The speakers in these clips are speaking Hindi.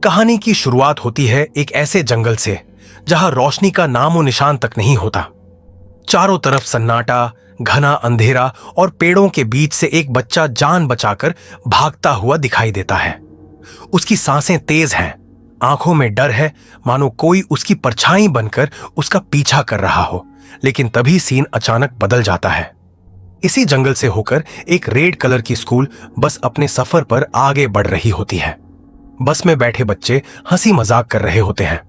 कहानी की शुरुआत होती है एक ऐसे जंगल से जहां रोशनी का नामो निशान तक नहीं होता। चारों तरफ सन्नाटा, घना अंधेरा और पेड़ों के बीच से एक बच्चा जान बचाकर भागता हुआ दिखाई देता है। उसकी सांसें तेज हैं, आंखों में डर है, मानो कोई उसकी परछाई बनकर उसका पीछा कर रहा हो। लेकिन तभी सीन अचानक बदल जाता है। इसी जंगल से होकर एक रेड कलर की स्कूल बस अपने सफर पर आगे बढ़ रही होती है। बस में बैठे बच्चे हंसी मजाक कर रहे होते हैं।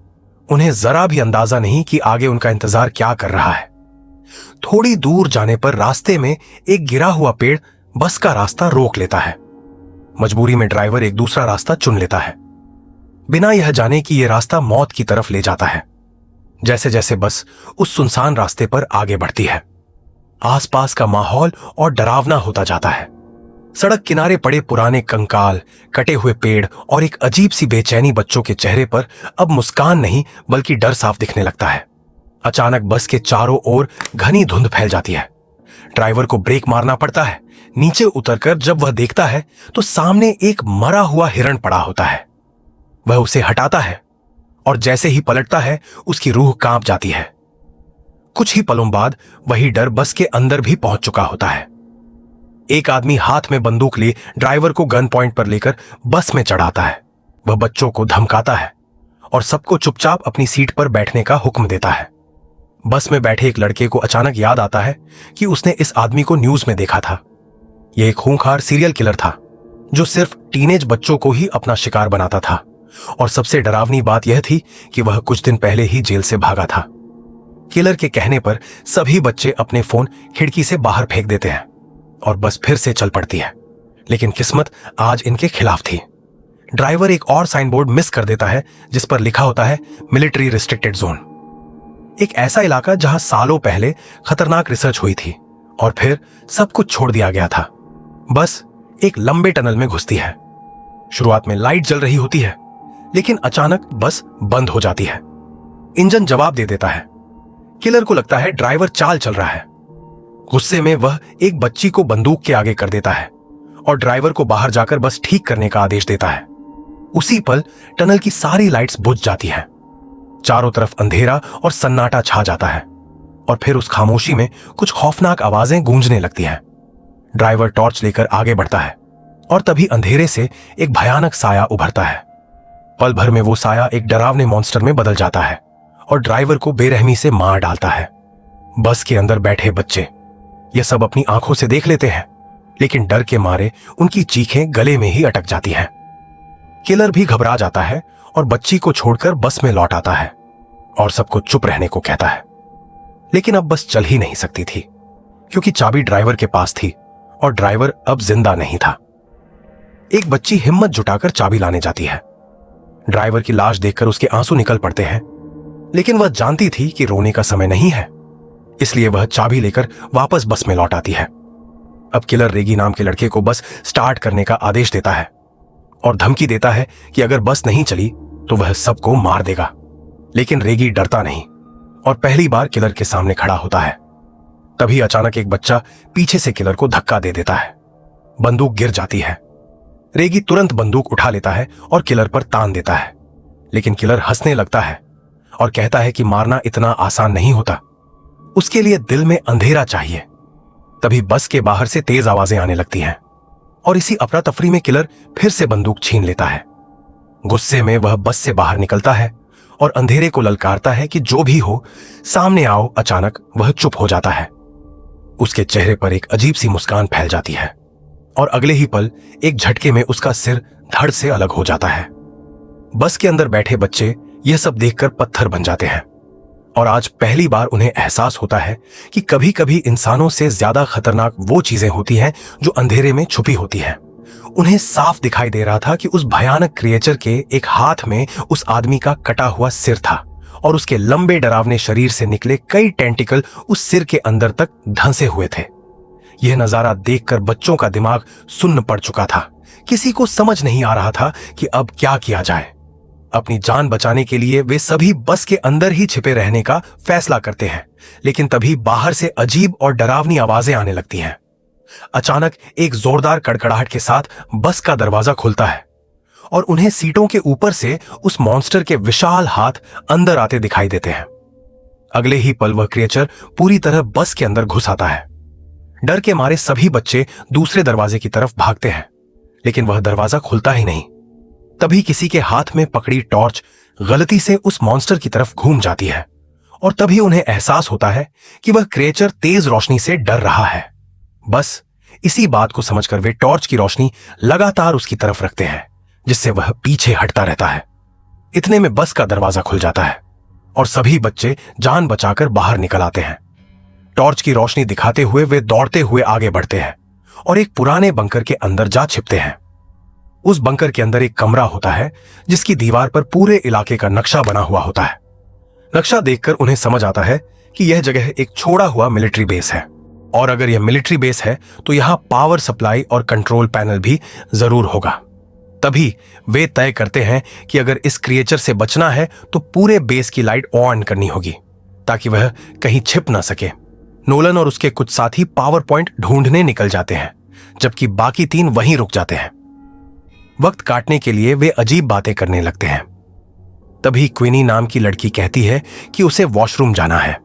उन्हें जरा भी अंदाजा नहीं कि आगे उनका इंतजार क्या कर रहा है। थोड़ी दूर जाने पर रास्ते में एक गिरा हुआ पेड़ बस का रास्ता रोक लेता है। मजबूरी में ड्राइवर एक दूसरा रास्ता चुन लेता है, बिना यह जाने कि यह रास्ता मौत की तरफ ले जाता है। जैसे जैसे बस उस सुनसान रास्ते पर आगे बढ़ती है, आसपास का माहौल और डरावना होता जाता है। सड़क किनारे पड़े पुराने कंकाल, कटे हुए पेड़ और एक अजीब सी बेचैनी बच्चों के चेहरे पर अब मुस्कान नहीं बल्कि डर साफ दिखने लगता है। अचानक बस के चारों ओर घनी धुंध फैल जाती है। ड्राइवर को ब्रेक मारना पड़ता है। नीचे उतरकर जब वह देखता है तो सामने एक मरा हुआ हिरण पड़ा होता है। वह उसे हटाता है और जैसे ही पलटता है उसकी रूह कांप जाती है। कुछ ही पलों बाद वही डर बस के अंदर भी पहुंच चुका होता है। एक आदमी हाथ में बंदूक लिए ड्राइवर को गन पॉइंट पर लेकर बस में चढ़ाता है। वह बच्चों को धमकाता है और सबको चुपचाप अपनी सीट पर बैठने का हुक्म देता है। बस में बैठे एक लड़के को अचानक याद आता है कि उसने इस आदमी को न्यूज में देखा था। यह एक खूंखार सीरियल किलर था जो सिर्फ टीनेज बच्चों को ही अपना शिकार बनाता था। और सबसे डरावनी बात यह थी कि वह कुछ दिन पहले ही जेल से भागा था। किलर के कहने पर सभी बच्चे अपने फोन खिड़की से बाहर फेंक देते हैं और बस फिर से चल पड़ती है। लेकिन किस्मत आज इनके खिलाफ थी। ड्राइवर एक और साइन बोर्ड मिस कर देता है जिस पर लिखा होता है मिलिट्री रिस्ट्रिक्टेड जोन, एक ऐसा इलाका जहां सालों पहले खतरनाक रिसर्च हुई थी और फिर सब कुछ छोड़ दिया गया था। बस एक लंबे टनल में घुसती है। शुरुआत में लाइट जल रही होती है, लेकिन अचानक बस बंद हो जाती है। इंजन जवाब दे देता है। किलर को लगता है ड्राइवर चाल चल रहा है। गुस्से में वह एक बच्ची को बंदूक के आगे कर देता है और ड्राइवर को बाहर जाकर बस ठीक करने का आदेश देता है। उसी पल टनल की सारी लाइट्स बुझ जाती हैं। चारों तरफ अंधेरा और सन्नाटा छा जाता है और फिर उस खामोशी में कुछ खौफनाक आवाजें गूंजने लगती हैं। ड्राइवर टॉर्च लेकर आगे बढ़ता है और तभी अंधेरे से एक भयानक साया उभरता है। पल भर में वो साया एक डरावने मॉन्स्टर में बदल जाता है और ड्राइवर को बेरहमी से मार डालता है। बस के अंदर बैठे बच्चे ये सब अपनी आंखों से देख लेते हैं, लेकिन डर के मारे उनकी चीखें गले में ही अटक जाती हैं। किलर भी घबरा जाता है और बच्ची को छोड़कर बस में लौट आता है और सबको चुप रहने को कहता है। लेकिन अब बस चल ही नहीं सकती थी क्योंकि चाबी ड्राइवर के पास थी और ड्राइवर अब जिंदा नहीं था। एक बच्ची हिम्मत जुटाकर चाबी लाने जाती है। ड्राइवर की लाश देखकर उसके आंसू निकल पड़ते हैं, लेकिन वह जानती थी कि रोने का समय नहीं है, इसलिए वह चाबी लेकर वापस बस में लौट आती है। अब किलर रेगी नाम के लड़के को बस स्टार्ट करने का आदेश देता है और धमकी देता है कि अगर बस नहीं चली तो वह सबको मार देगा। लेकिन रेगी डरता नहीं और पहली बार किलर के सामने खड़ा होता है। तभी अचानक एक बच्चा पीछे से किलर को धक्का दे देता है। बंदूक गिर जाती है। रेगी तुरंत बंदूक उठा लेता है और किलर पर तान देता है, लेकिन किलर हंसने लगता है और कहता है कि मारना इतना आसान नहीं होता, उसके लिए दिल में अंधेरा चाहिए। तभी बस के बाहर से तेज आवाजें आने लगती हैं और इसी अफरा तफरी में किलर फिर से बंदूक छीन लेता है। गुस्से में वह बस से बाहर निकलता है और अंधेरे को ललकारता है कि जो भी हो सामने आओ। अचानक वह चुप हो जाता है। उसके चेहरे पर एक अजीब सी मुस्कान फैल जाती है और अगले ही पल एक झटके में उसका सिर धड़ से अलग हो जाता है। बस के अंदर बैठे बच्चे यह सब देखकर पत्थर बन जाते हैं और आज पहली बार उन्हें एहसास होता है कि कभी कभी इंसानों से ज्यादा खतरनाक वो चीजें होती हैं जो अंधेरे में छुपी होती हैं। उन्हें साफ दिखाई दे रहा था कि उस भयानक क्रिएचर के एक हाथ में उस आदमी का कटा हुआ सिर था और उसके लंबे डरावने शरीर से निकले कई टेंटिकल उस सिर के अंदर तक धंसे हुए थे। यह नजारा देखकर बच्चों का दिमाग सुन्न पड़ चुका था। किसी को समझ नहीं आ रहा था कि अब क्या किया जाए। अपनी जान बचाने के लिए वे सभी बस के अंदर ही छिपे रहने का फैसला करते हैं, लेकिन तभी बाहर से अजीब और डरावनी आवाजें आने लगती हैं। अचानक एक जोरदार कड़कड़ाहट के साथ बस का दरवाजा खुलता है और उन्हें सीटों के ऊपर से उस मॉन्स्टर के विशाल हाथ अंदर आते दिखाई देते हैं। अगले ही पल वह क्रिएचर पूरी तरह बस के अंदर घुस आता है। डर के मारे सभी बच्चे दूसरे दरवाजे की तरफ भागते हैं, लेकिन वह दरवाजा खुलता ही नहीं। तभी किसी के हाथ में पकड़ी टॉर्च गलती से उस मॉन्स्टर की तरफ घूम जाती है और तभी उन्हें एहसास होता है कि वह क्रिएचर तेज रोशनी से डर रहा है। बस इसी बात को समझकर वे टॉर्च की रोशनी लगातार उसकी तरफ रखते हैं, जिससे वह पीछे हटता रहता है। इतने में बस का दरवाजा खुल जाता है और सभी बच्चे जान बचाकर बाहर निकल आते हैं। टॉर्च की रोशनी दिखाते हुए वे दौड़ते हुए आगे बढ़ते हैं और एक पुराने बंकर के अंदर जा छिपते हैं। उस बंकर के अंदर एक कमरा होता है जिसकी दीवार पर पूरे इलाके का नक्शा बना हुआ होता है। नक्शा देखकर उन्हें समझ आता है कि यह जगह एक छोड़ा हुआ मिलिट्री बेस है, और अगर यह मिलिट्री बेस है तो यहां पावर सप्लाई और कंट्रोल पैनल भी जरूर होगा। तभी वे तय करते हैं कि अगर इस क्रिएचर से बचना है तो पूरे बेस की लाइट ऑन करनी होगी ताकि वह कहीं छिप ना सके। नोलन और उसके कुछ साथी पावर पॉइंट ढूंढने निकल जाते हैं, जबकि बाकी 3 वहीं रुक जाते हैं। वक्त काटने के लिए वे अजीब बातें करने लगते हैं। तभी क्वीनी नाम की लड़की कहती है कि उसे वॉशरूम जाना है,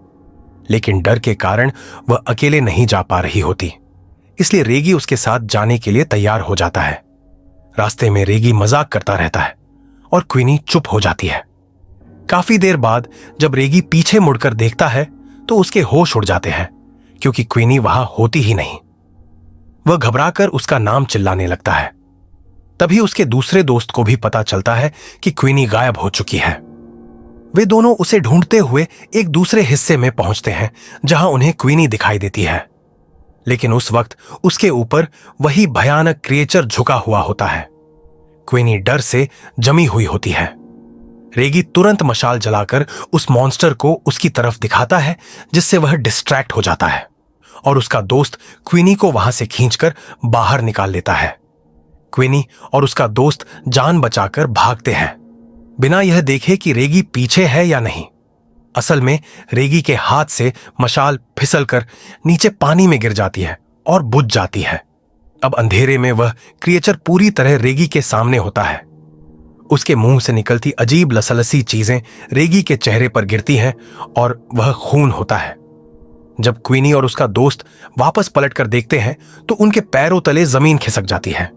लेकिन डर के कारण वह अकेले नहीं जा पा रही होती, इसलिए रेगी उसके साथ जाने के लिए तैयार हो जाता है। रास्ते में रेगी मजाक करता रहता है और क्वीनी चुप हो जाती है। काफी देर बाद जब रेगी पीछे मुड़कर देखता है तो उसके होश उड़ जाते हैं, क्योंकि क्वीनी वहां होती ही नहीं। वह घबराकर उसका नाम चिल्लाने लगता है। तभी उसके दूसरे दोस्त को भी पता चलता है कि क्वीनी गायब हो चुकी है। वे दोनों उसे ढूंढते हुए एक दूसरे हिस्से में पहुंचते हैं जहां उन्हें क्वीनी दिखाई देती है, लेकिन उस वक्त उसके ऊपर वही भयानक क्रिएचर झुका हुआ होता है। क्वीनी डर से जमी हुई होती है। रेगी तुरंत मशाल जलाकर उस मॉन्स्टर को उसकी तरफ दिखाता है, जिससे वह डिस्ट्रैक्ट हो जाता है और उसका दोस्त क्वीनी को वहां से खींचकर बाहर निकाल लेता है। क्वीनी और उसका दोस्त जान बचाकर भागते हैं, बिना यह देखे कि रेगी पीछे है या नहीं। असल में रेगी के हाथ से मशाल फिसलकर नीचे पानी में गिर जाती है और बुझ जाती है। अब अंधेरे में वह क्रिएचर पूरी तरह रेगी के सामने होता है। उसके मुंह से निकलती अजीब लसलसी चीजें रेगी के चेहरे पर गिरती हैं और वह खून होता है। जब क्वीनी और उसका दोस्त वापस पलटकर देखते हैं तो उनके पैरों तले जमीन खिसक जाती है।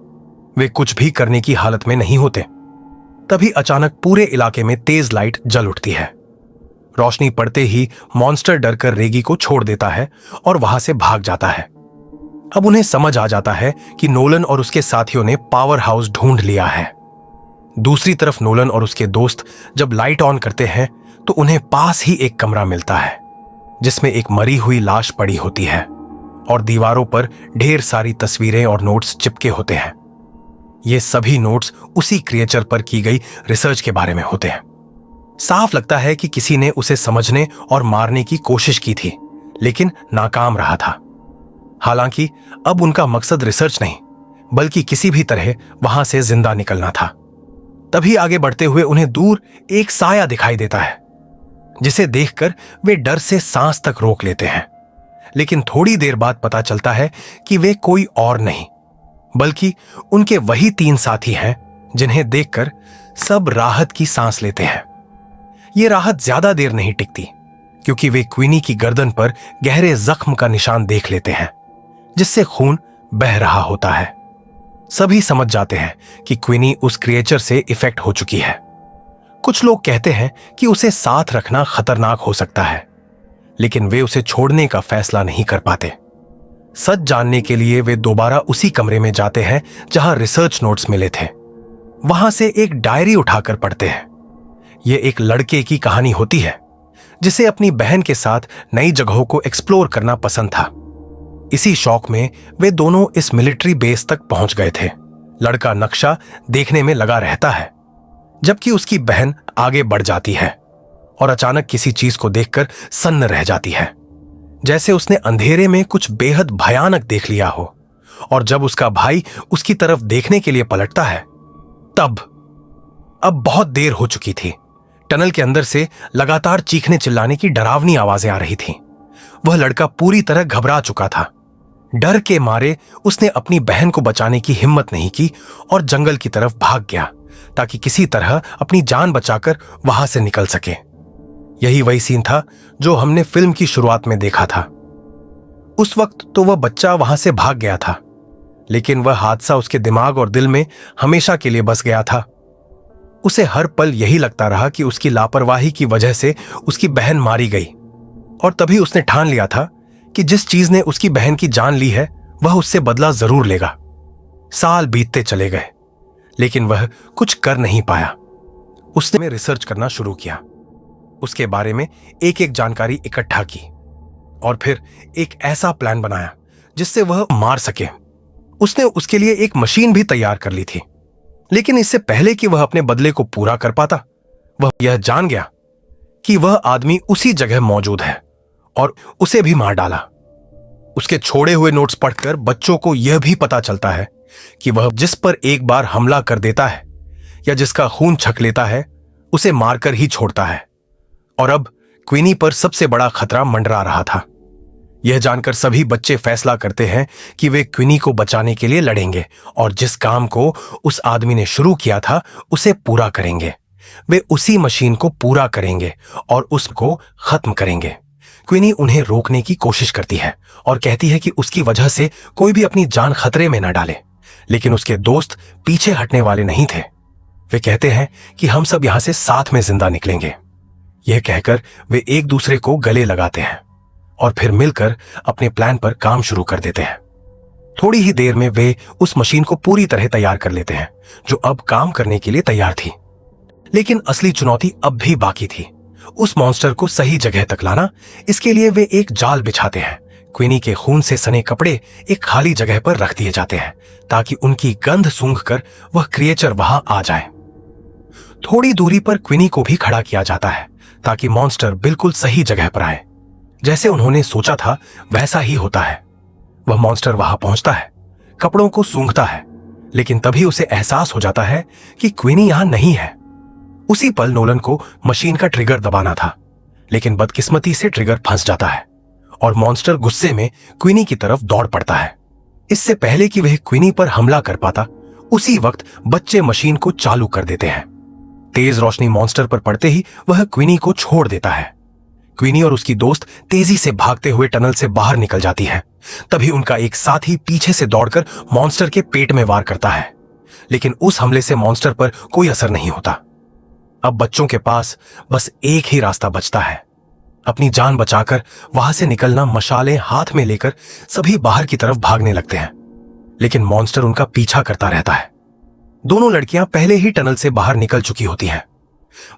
वे कुछ भी करने की हालत में नहीं होते। तभी अचानक पूरे इलाके में तेज लाइट जल उठती है। रोशनी पड़ते ही मॉन्स्टर डरकर रेगी को छोड़ देता है और वहां से भाग जाता है। अब उन्हें समझ आ जाता है कि नोलन और उसके साथियों ने पावर हाउस ढूंढ लिया है। दूसरी तरफ नोलन और उसके दोस्त जब लाइट ऑन करते हैं तो उन्हें पास ही एक कमरा मिलता है जिसमें एक मरी हुई लाश पड़ी होती है और दीवारों पर ढेर सारी तस्वीरें और नोट्स चिपके होते हैं। ये सभी नोट्स उसी क्रिएचर पर की गई रिसर्च के बारे में होते हैं। साफ लगता है कि किसी ने उसे समझने और मारने की कोशिश की थी, लेकिन नाकाम रहा था। हालांकि अब उनका मकसद रिसर्च नहीं, बल्कि किसी भी तरह वहां से जिंदा निकलना था। तभी आगे बढ़ते हुए उन्हें दूर एक साया दिखाई देता है, जिसे देखकर वे डर से सांस तक रोक लेते हैं। लेकिन थोड़ी देर बाद पता चलता है कि वे कोई और नहीं, बल्कि उनके वही 3 साथी हैं जिन्हें देखकर सब राहत की सांस लेते हैं। ये राहत ज्यादा देर नहीं टिकती, क्योंकि वे क्वीनी की गर्दन पर गहरे जख्म का निशान देख लेते हैं, जिससे खून बह रहा होता है। सभी समझ जाते हैं कि क्वीनी उस क्रिएचर से इफेक्ट हो चुकी है। कुछ लोग कहते हैं कि उसे साथ रखना खतरनाक हो सकता है, लेकिन वे उसे छोड़ने का फैसला नहीं कर पाते। सच जानने के लिए वे दोबारा उसी कमरे में जाते हैं जहां रिसर्च नोट्स मिले थे। वहां से एक डायरी उठाकर पढ़ते हैं। यह एक लड़के की कहानी होती है जिसे अपनी बहन के साथ नई जगहों को एक्सप्लोर करना पसंद था। इसी शौक में वे दोनों इस मिलिट्री बेस तक पहुंच गए थे। लड़का नक्शा देखने में लगा रहता है, जबकि उसकी बहन आगे बढ़ जाती है और अचानक किसी चीज को देखकर सन्न रह जाती है, जैसे उसने अंधेरे में कुछ बेहद भयानक देख लिया हो। और जब उसका भाई उसकी तरफ देखने के लिए पलटता है, तब अब बहुत देर हो चुकी थी। टनल के अंदर से लगातार चीखने चिल्लाने की डरावनी आवाजें आ रही थीं। वह लड़का पूरी तरह घबरा चुका था। डर के मारे उसने अपनी बहन को बचाने की हिम्मत नहीं की और जंगल की तरफ भाग गया, ताकि किसी तरह अपनी जान बचाकर वहां से निकल सके। यही वही सीन था जो हमने फिल्म की शुरुआत में देखा था। उस वक्त तो वह बच्चा वहां से भाग गया था, लेकिन वह हादसा उसके दिमाग और दिल में हमेशा के लिए बस गया था। उसे हर पल यही लगता रहा कि उसकी लापरवाही की वजह से उसकी बहन मारी गई, और तभी उसने ठान लिया था कि जिस चीज ने उसकी बहन की जान ली है वह उससे बदला जरूर लेगा। साल बीतते चले गए, लेकिन वह कुछ कर नहीं पाया। उसने रिसर्च करना शुरू किया, उसके बारे में एक एक जानकारी इकट्ठा की और फिर एक ऐसा प्लान बनाया जिससे वह मार सके। उसने उसके लिए एक मशीन भी तैयार कर ली थी, लेकिन इससे पहले कि वह अपने बदले को पूरा कर पाता, वह यह जान गया कि वह आदमी उसी जगह मौजूद है और उसे भी मार डाला। उसके छोड़े हुए नोट्स पढ़कर बच्चों को यह भी पता चलता है कि वह जिस पर एक बार हमला कर देता है या जिसका खून छक लेता है उसे मारकर ही छोड़ता है। और अब क्वीनी पर सबसे बड़ा खतरा मंडरा रहा था। यह जानकर सभी बच्चे फैसला करते हैं कि वे क्वीनी को बचाने के लिए लड़ेंगे और जिस काम को उस आदमी ने शुरू किया था उसे पूरा करेंगे। वे उसी मशीन को पूरा करेंगे और उसको खत्म करेंगे। क्वीनी उन्हें रोकने की कोशिश करती है और कहती है कि उसकी वजह से कोई भी अपनी जान खतरे में न डाले, लेकिन उसके दोस्त पीछे हटने वाले नहीं थे। वे कहते हैं कि हम सब यहां से साथ में जिंदा निकलेंगे। यह कहकर वे एक दूसरे को गले लगाते हैं और फिर मिलकर अपने प्लान पर काम शुरू कर देते हैं। थोड़ी ही देर में वे उस मशीन को पूरी तरह तैयार कर लेते हैं जो अब काम करने के लिए तैयार थी। लेकिन असली चुनौती अब भी बाकी थी, उस मॉन्स्टर को सही जगह तक लाना। इसके लिए वे एक जाल बिछाते हैं। क्वीनी के खून से सने कपड़े एक खाली जगह पर रख दिए जाते हैं ताकि उनकी गंध सूंघकर वह क्रिएचर वहां आ जाए। थोड़ी दूरी पर क्वीनी को भी खड़ा किया जाता है ताकि मॉन्स्टर बिल्कुल सही जगह पर आए। जैसे उन्होंने सोचा था वैसा ही होता है। वह मॉन्स्टर वहां पहुंचता है, कपड़ों को सूंघता है, लेकिन तभी उसे एहसास हो जाता है कि क्वीनी यहां नहीं है। उसी पल नोलन को मशीन का ट्रिगर दबाना था, लेकिन बदकिस्मती से ट्रिगर फंस जाता है और मॉन्स्टर गुस्से में क्वीनी की तरफ दौड़ पड़ता है। इससे पहले कि वह क्वीनी पर हमला कर पाता, उसी वक्त बच्चे मशीन को चालू कर देते हैं। तेज रोशनी मॉन्स्टर पर पड़ते ही वह क्वीनी को छोड़ देता है। क्वीनी और उसकी दोस्त तेजी से भागते हुए टनल से बाहर निकल जाती है। तभी उनका एक साथी पीछे से दौड़कर मॉन्स्टर के पेट में वार करता है, लेकिन उस हमले से मॉन्स्टर पर कोई असर नहीं होता। अब बच्चों के पास बस एक ही रास्ता बचता है, अपनी जान बचाकर वहां से निकलना। मशालें हाथ में लेकर सभी बाहर की तरफ भागने लगते हैं, लेकिन मॉन्स्टर उनका पीछा करता रहता है। दोनों लड़कियां पहले ही टनल से बाहर निकल चुकी होती हैं।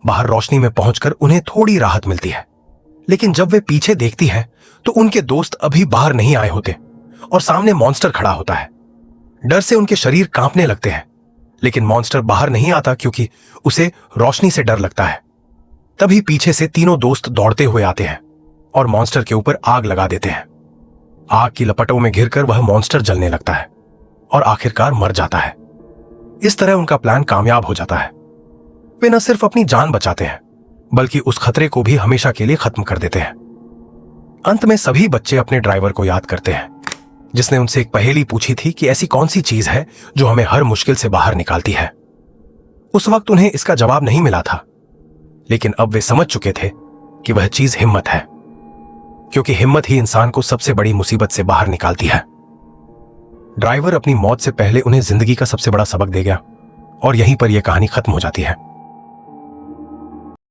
बाहर रोशनी में पहुंचकर उन्हें थोड़ी राहत मिलती है, लेकिन जब वे पीछे देखती हैं तो उनके दोस्त अभी बाहर नहीं आए होते और सामने मॉन्स्टर खड़ा होता है। डर से उनके शरीर कांपने लगते हैं, लेकिन मॉन्स्टर बाहर नहीं आता क्योंकि उसे रोशनी से डर लगता है। तभी पीछे से तीनों दोस्त दौड़ते हुए आते हैं और मॉन्स्टर के ऊपर आग लगा देते हैं। आग की लपटों में घिरकर वह मॉन्स्टर जलने लगता है और आखिरकार मर जाता है। इस तरह उनका प्लान कामयाब हो जाता है। वे न सिर्फ अपनी जान बचाते हैं, बल्कि उस खतरे को भी हमेशा के लिए खत्म कर देते हैं। अंत में सभी बच्चे अपने ड्राइवर को याद करते हैं, जिसने उनसे एक पहेली पूछी थी कि ऐसी कौन सी चीज है जो हमें हर मुश्किल से बाहर निकालती है। उस वक्त उन्हें इसका जवाब नहीं मिला था, लेकिन अब वे समझ चुके थे कि वह चीज हिम्मत है, क्योंकि हिम्मत ही इंसान को सबसे बड़ी मुसीबत से बाहर निकालती है। ड्राइवर अपनी मौत से पहले उन्हें जिंदगी का सबसे बड़ा सबक दे गया और यहीं पर यह कहानी खत्म हो जाती है।